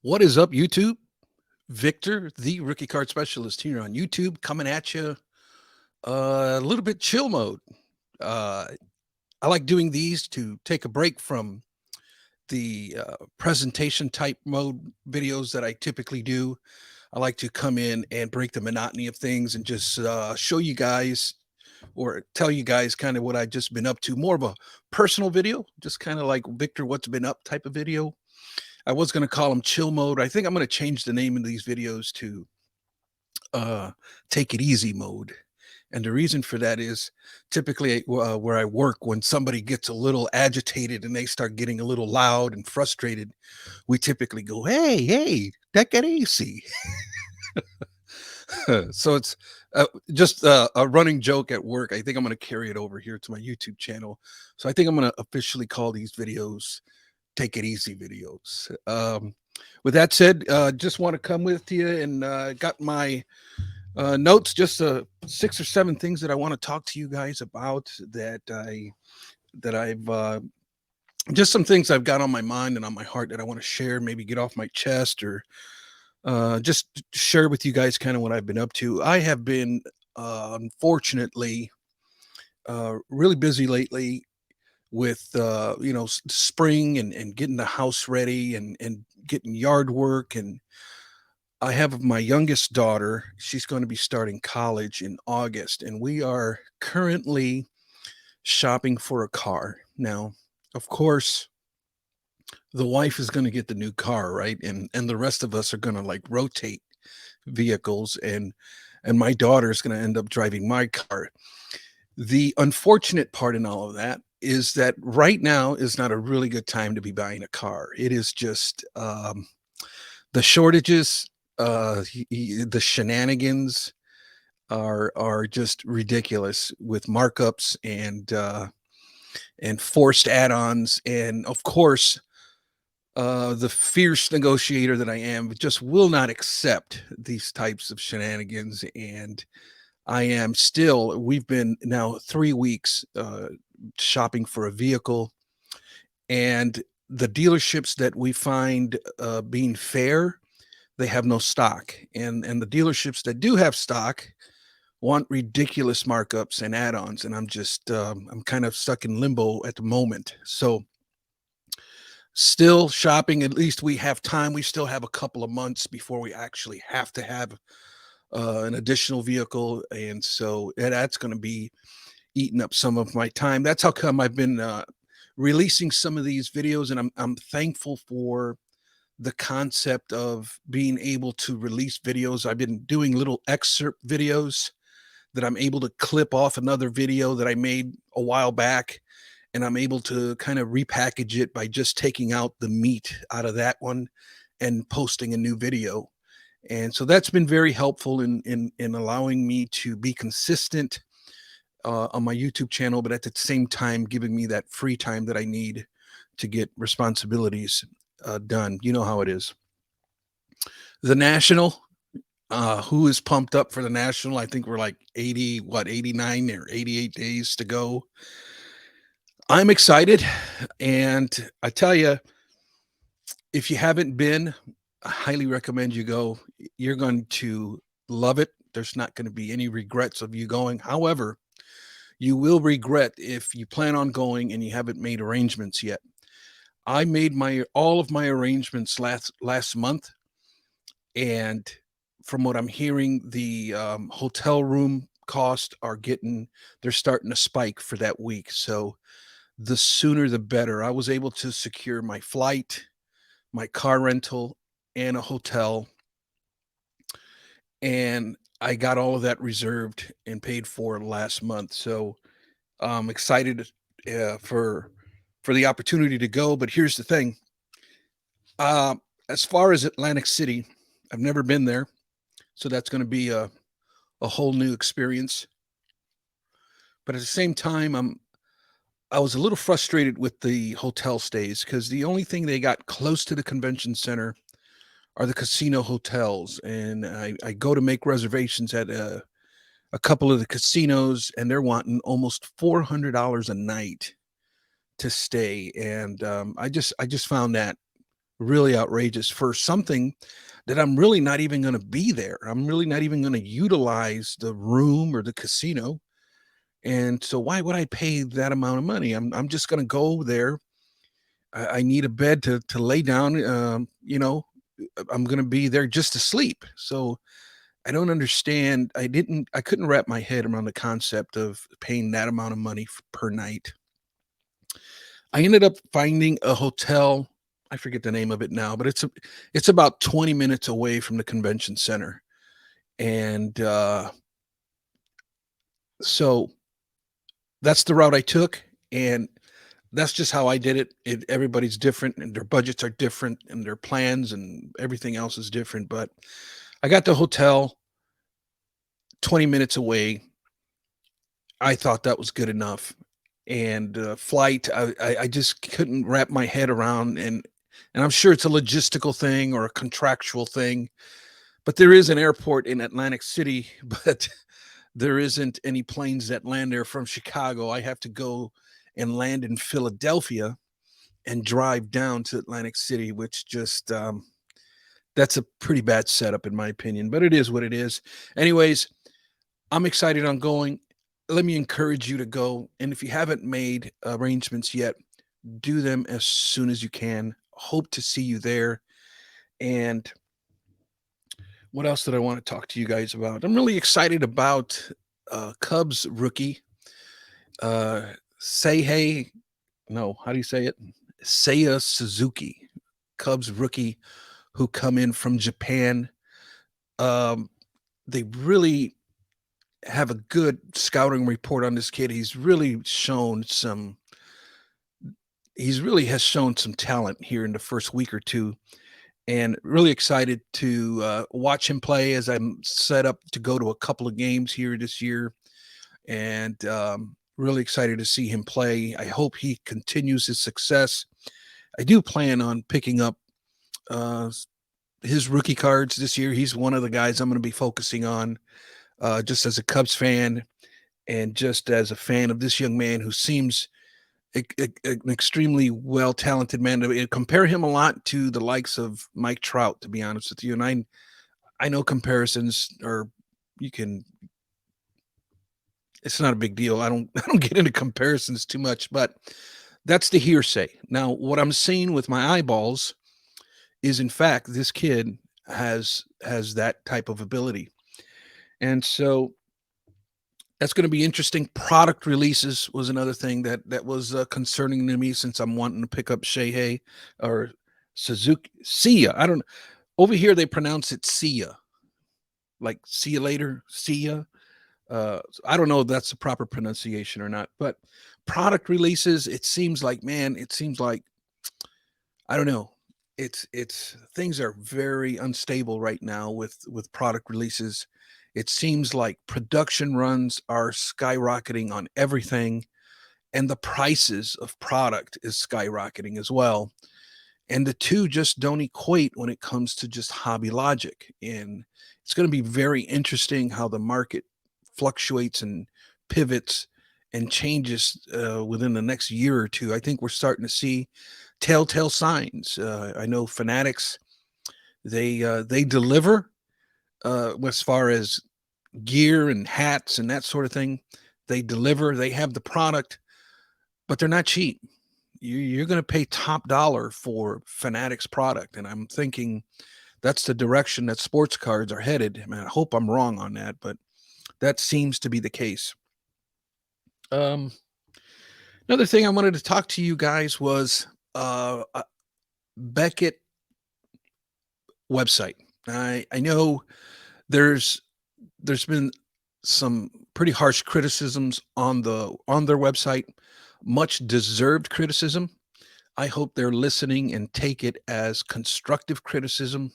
What is up, YouTube? Victor, the rookie card specialist here on YouTube, coming at you a little bit chill mode. Uh, I like doing these to take a break from the presentation type mode videos that I typically do. I like to come in and break the monotony of things and just show you guys or tell you guys kind of what I've just been up to. More of a personal video, just kind of like Victor, what's been up type of video. I was going to call them chill mode. I think I'm going to change the name of these videos to uh, take it easy mode. And the reason for that is typically where I work, when somebody gets a little agitated and they start getting a little loud and frustrated, we typically go, hey, take it easy. So it's just a running joke at work. I think I'm going to carry it over here to my YouTube channel. So I think I'm going to officially call these videos take it easy videos. With that said, just want to come with you and got my notes, just 6 or 7 things that I want to talk to you guys about that I've just some things I've got on my mind and on my heart that I want to share, maybe get off my chest or just share with you guys kind of what I've been up to. I have been unfortunately really busy lately with spring and getting the house ready and getting yard work. And I have my youngest daughter. She's going to be starting college in August, and we are currently shopping for a car. Now, of course, the wife is going to get the new car, right? And the rest of us are going to like rotate vehicles, and my daughter is going to end up driving my car. The unfortunate part in all of that is that right now is not a really good time to be buying a car. It is just the shortages, the shenanigans are just ridiculous with markups and forced add-ons, and of course, the fierce negotiator that I am just will not accept these types of shenanigans. And I am still, we've been now 3 weeks shopping for a vehicle, and the dealerships that we find being fair, they have no stock. And the dealerships that do have stock want ridiculous markups and add-ons. And I'm just, I'm kind of stuck in limbo at the moment. So, still shopping. At least we have time. We still have a couple of months before we actually have to have an additional vehicle, and so that's going to be eating up some of my time. That's how come I've been releasing some of these videos, and I'm thankful for the concept of being able to release videos. I've been doing little excerpt videos that I'm able to clip off another video that I made a while back, and I'm able to kind of repackage it by just taking out the meat out of that one and posting a new video. And so that's been very helpful in allowing me to be consistent on my YouTube channel, but at the same time giving me that free time that I need to get responsibilities done. You know how it is. The National, who is pumped up for the National? I think we're like 89 or 88 days to go. I'm excited, and I tell you, if you haven't been, I highly recommend you go. You're going to love it. There's not going to be any regrets of you going. However, you will regret if you plan on going and you haven't made arrangements yet. I made my all of my arrangements last month, and from what I'm hearing, the hotel room costs are getting, they're starting to spike for that week. So the sooner the better. I was able to secure my flight, my car rental, and a hotel, and I got all of that reserved and paid for last month. So I'm excited for the opportunity to go. But here's the thing: uh, as far as Atlantic City, I've never been there, so that's going to be a whole new experience. But at the same time, I was a little frustrated with the hotel stays because the only thing they got close to the convention center are the casino hotels, and I go to make reservations at a couple of the casinos, and they're wanting almost $400 a night to stay, and I just found that really outrageous for something that I'm really not even gonna be there. I'm really not even gonna utilize the room or the casino, and so why would I pay that amount of money? I'm just gonna go there. I need a bed to lay down, I'm gonna be there just to sleep. So I don't understand. I couldn't wrap my head around the concept of paying that amount of money per night. I ended up finding a hotel. I forget the name of it now, but it's about 20 minutes away from the convention center. And so that's the route I took. And that's just how I did it. Everybody's different and their budgets are different and their plans and everything else is different. But I got the hotel 20 minutes away. I thought that was good enough. And flight, I just couldn't wrap my head around. And I'm sure it's a logistical thing or a contractual thing, but there is an airport in Atlantic City, but there isn't any planes that land there from Chicago. I have to go and land in Philadelphia and drive down to Atlantic City, which just that's a pretty bad setup in my opinion, but it is what it is. Anyways, I'm excited on going. Let me encourage you to go. And if you haven't made arrangements yet, do them as soon as you can. Hope to see you there. And what else did I want to talk to you guys about? I'm really excited about Cubs rookie, uh, Say no, how do you say it? Seiya Suzuki, Cubs rookie who come in from Japan. Um, they really have a good scouting report on this kid. He's really has shown some talent here in the first week or two, and really excited to watch him play as I'm set up to go to a couple of games here this year, and really excited to see him play. I hope he continues his success. I do plan on picking up uh, his rookie cards this year. He's one of the guys I'm going to be focusing on, just as a Cubs fan and just as a fan of this young man who seems an extremely well talented man. To compare him a lot to the likes of Mike Trout, to be honest with you. And I know comparisons are you can. It's not a big deal. I don't get into comparisons too much, but that's the hearsay. Now, what I'm seeing with my eyeballs is, in fact, this kid has that type of ability, and so that's going to be interesting. Product releases was another thing that was concerning to me since I'm wanting to pick up Shehei or Suzuki. Sia. I don't. Over here they pronounce it Sia, like see you later, Sia. I don't know if that's the proper pronunciation or not, but product releases. It seems like, man, it seems like I don't know. It's things are very unstable right now with product releases. It seems like production runs are skyrocketing on everything, and the prices of product is skyrocketing as well. And the two just don't equate when it comes to just hobby logic. And it's going to be very interesting how the market fluctuates and pivots and changes within the next year or two. I think we're starting to see telltale signs. I know Fanatics they deliver as far as gear and hats and that sort of thing. They deliver. They have the product, but they're not cheap. You're going to pay top dollar for Fanatics product, and I'm thinking that's the direction that sports cards are headed. I mean, I hope I'm wrong on that, but that seems to be the case. Um, Another thing I wanted to talk to you guys was Beckett website. I know there's there's been some pretty harsh criticisms on their website, much deserved criticism. I hope they're listening and take it as constructive criticism.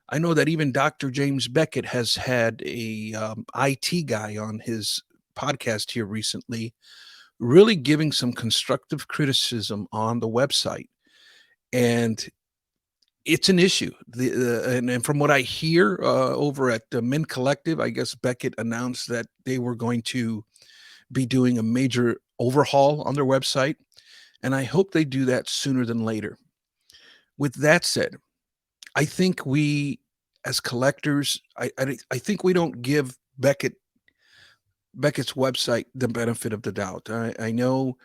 I know that even Dr. James Beckett has had a IT guy on his podcast here recently, really giving some constructive criticism on the website, and it's an issue. And from what I hear over at the Men Collective, I guess Beckett announced that they were going to be doing a major overhaul on their website, and I hope they do that sooner than later. With that said, I think we as collectors, I think we don't give Beckett's website the benefit of the doubt. I know,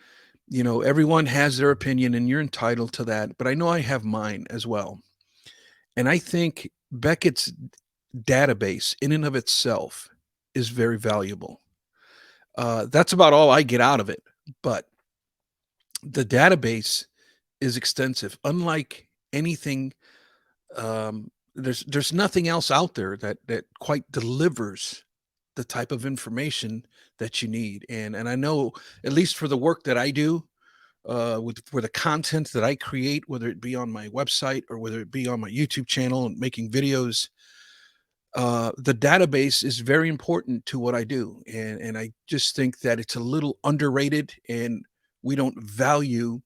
everyone has their opinion and you're entitled to that, but I know I have mine as well. And I think Beckett's database in and of itself is very valuable. That's about all I get out of it. But the database is extensive. Unlike anything, there's nothing else out there that quite delivers the type of information that you need. And I know, at least for the work that I do, with for the content that I create, whether it be on my website or whether it be on my YouTube channel and making videos, the database is very important to what I do, and I just think that it's a little underrated, and we don't value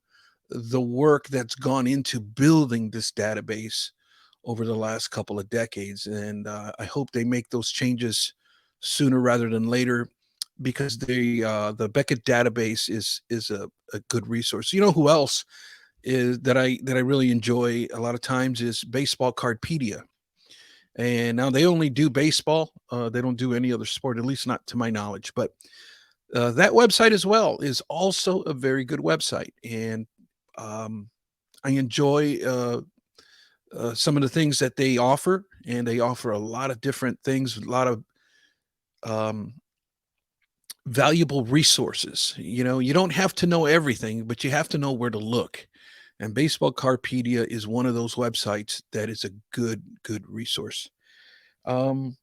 the work that's gone into building this database over the last couple of decades. And I hope they make those changes sooner rather than later, because the Beckett database is a good resource. You know who else is that I really enjoy a lot of times is Baseball Cardpedia. And now they only do baseball. They don't do any other sport, at least not to my knowledge. But that website as well is also a very good website, and um, I enjoy some of the things that they offer, and they offer a lot of different things, a lot of um, valuable resources. You don't have to know everything, but you have to know where to look. And Baseball Carpedia is one of those websites that is a good resource. Um,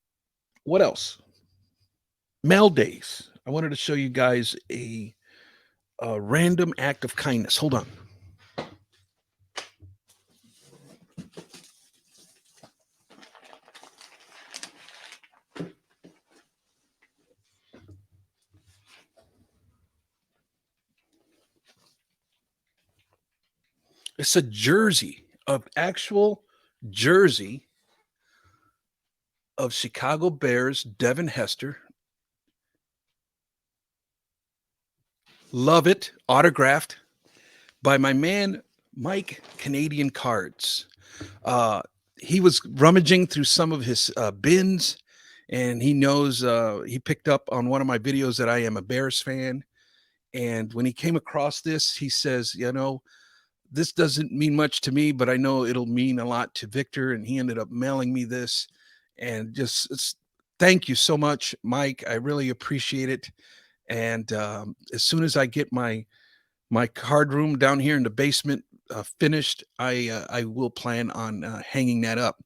what else? Mail days. I wanted to show you guys a random act of kindness. Hold on. It's a jersey of actual jersey of Chicago Bears Devin Hester. Love it. Autographed by my man Mike Canadian Cards. Uh, he was rummaging through some of his bins, and he knows he picked up on one of my videos that I am a Bears fan. And when he came across this, he says, this doesn't mean much to me, but I know it'll mean a lot to Victor. And he ended up mailing me this. And thank you so much, Mike. I really appreciate it. And as soon as I get my card room down here in the basement finished, I will plan on hanging that up.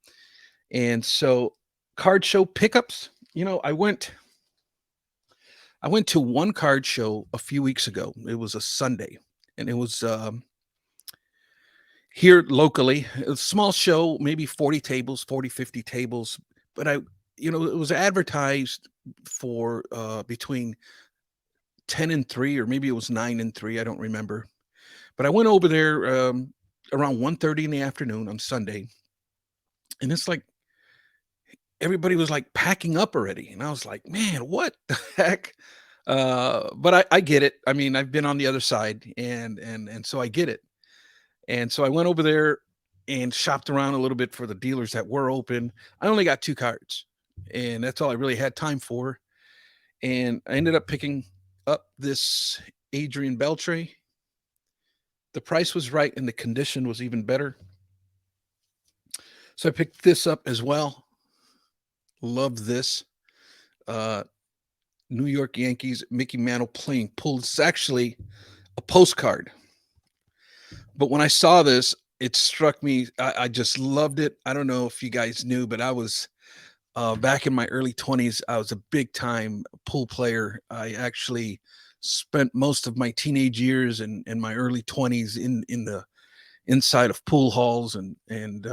And so, card show pickups. I went to one card show a few weeks ago. It was a Sunday, and it was here locally. A small show, maybe 40 tables, 40, 50 tables. But it was advertised for between 10 and 3, or maybe it was 9 and 3. I don't remember. But I went over there around 1:30 in the afternoon on Sunday, and it's like everybody was like packing up already. And I was like, man, what the heck? But I get it. I mean, I've been on the other side, and so I get it. And so I went over there and shopped around a little bit for the dealers that were open. I only got 2 cards, and that's all I really had time for. And I ended up picking up this Adrian Beltre. The price was right and the condition was even better. So I picked this up as well. Love this. Uh, New York Yankees, Mickey Mantle playing pool. It's actually a postcard. But when I saw this, it struck me. I just loved it. I don't know if you guys knew, but I was back in my early 20s. I was a big time pool player. I actually spent most of my teenage years and my early 20s in the inside of pool halls and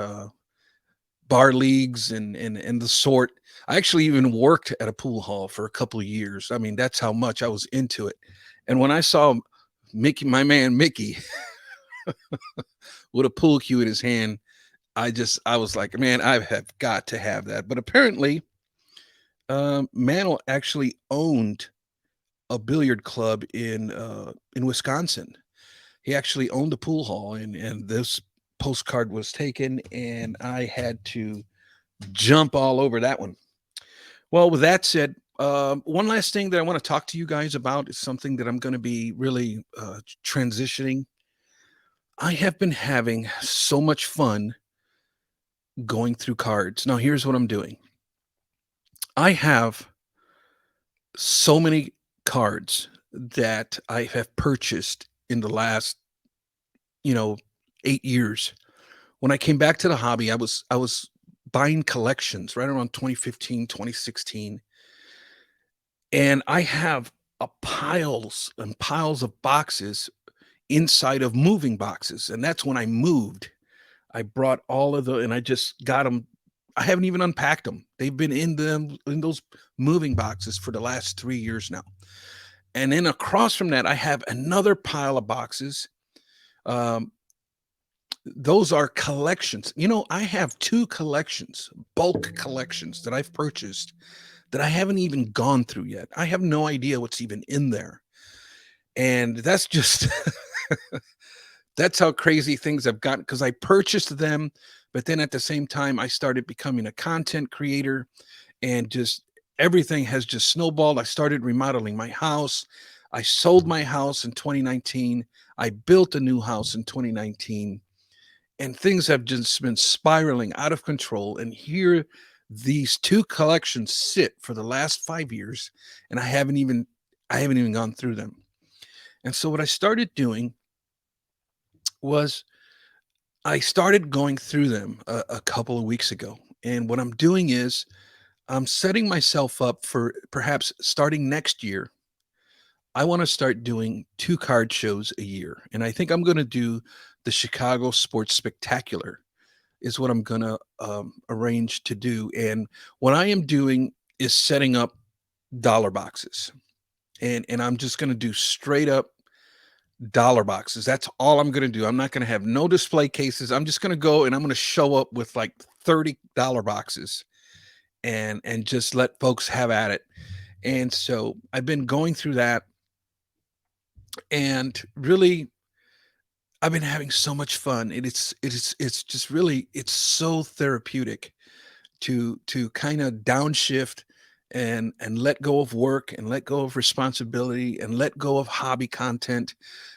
bar leagues and the sort. I actually even worked at a pool hall for a couple of years. I mean, that's how much I was into it. And when I saw Mickey, my man Mickey, with a pool cue in his hand, I was like, man, I have got to have that. But apparently, Mantle actually owned a billiard club in Wisconsin. He actually owned a pool hall, and this postcard was taken, and I had to jump all over that one. Well, with that said, one last thing that I want to talk to you guys about is something that I'm going to be really transitioning. I have been having so much fun going through cards. Now, here's what I'm doing. I have so many cards that I have purchased in the last, you know, 8 years. When I came back to the hobby, I was buying collections right around 2015, 2016, and I have piles and piles of boxes inside of moving boxes, and that's when I moved. I brought all of the and I just got them. I haven't even unpacked them. They've been in those moving boxes for the last 3 years now. And then across from that, I have another pile of boxes. Um, those are collections. I have 2 collections, bulk collections that I've purchased that I haven't even gone through yet. I have no idea what's even in there. And that's just that's how crazy things have gotten because I purchased them, but then at the same time, I started becoming a content creator and just everything has just snowballed. I started remodeling my house. I sold my house in 2019. I built a new house in 2019, and things have just been spiraling out of control. And here these 2 collections sit for the last 5 years, and I haven't even gone through them. And so what I started doing was I started going through them a couple of weeks ago. And what I'm doing is I'm setting myself up for perhaps starting next year. I want to start doing 2 card shows a year. And I think I'm going to do the Chicago Sports Spectacular is what I'm going to arrange to do. And what I am doing is setting up dollar boxes. And I'm just going to do straight up dollar boxes. That's all I'm going to do. I'm not going to have no display cases. I'm just going to go and I'm going to show up with like $30 boxes and just let folks have at it. And so I've been going through that and really I've been having so much fun. It's just really it's so therapeutic to kind of downshift and let go of work and let go of responsibility and let go of hobby content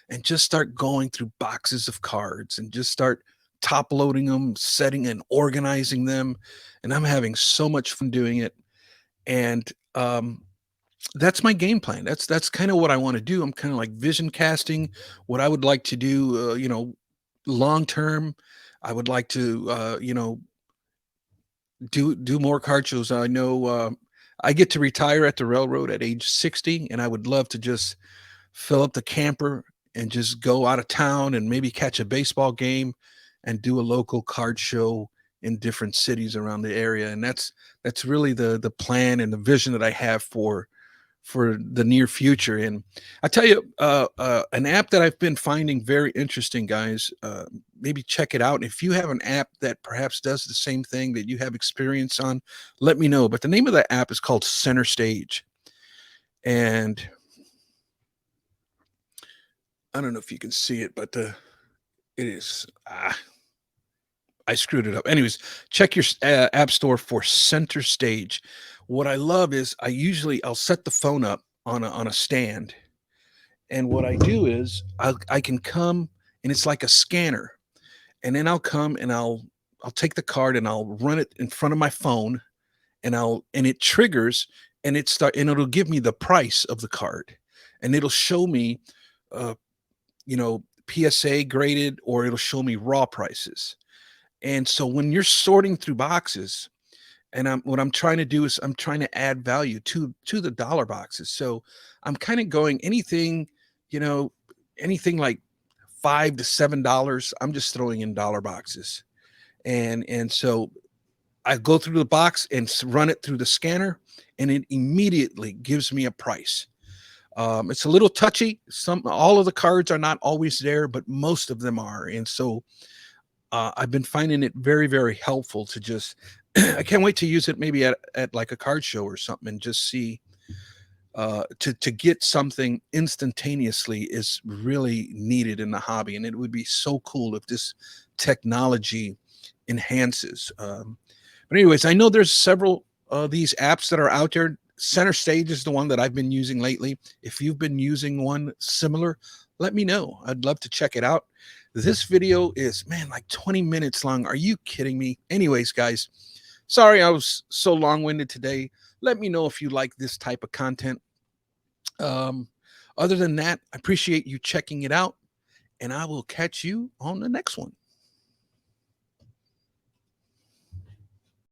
and just start going through boxes of cards and just start top loading them, setting and organizing them. And I'm having so much fun doing it. And that's my game plan. That's kind of what I want to do. I'm kind of like vision casting what I would like to do, long term. I would like to, do more card shows. I know I get to retire at the railroad at age 60, and I would love to just fill up the camper and just go out of town and maybe catch a baseball game and do a local card show in different cities around the area. And that's really the plan and the vision that I have for the near future. And I tell you, an app that I've been finding very interesting, guys. Maybe check it out. If you have an app that perhaps does the same thing that you have experience on, let me know. But the name of that app is called Center Stage, and I don't know if you can see it, but it is. I screwed it up. Anyways, check your app store for Center Stage. What I love is I'll set the phone up on a stand, and what I do is I can come and it's like a scanner, and then I'll come and I'll take the card and I'll run it in front of my phone, and it triggers and it'll give me the price of the card, and it'll show me, uh, PSA graded, or it'll show me raw prices. And so when you're sorting through boxes, and what I'm trying to do is I'm trying to add value to the dollar boxes. So I'm kind of going you know, anything like $5 to $7. I'm just throwing in dollar boxes, and so I go through the box and run it through the scanner, and it immediately gives me a price. It's a little touchy. All of the cards are not always there, but most of them are, and so I've been finding it very, very helpful to just. I can't wait to use it maybe at like a card show or something and just see to get something instantaneously is really needed in the hobby, and it would be so cool if this technology enhances. But anyways, I know there's several these apps that are out there. Center Stage is the one that I've been using lately. If you've been using one similar, let me know. I'd love to check it out. This video is, man, like 20 minutes long. Are you kidding me? Anyways, guys, sorry I was so long-winded today. Let me know if you like this type of content. Um, Other than that, I appreciate you checking it out, and I will catch you on the next one.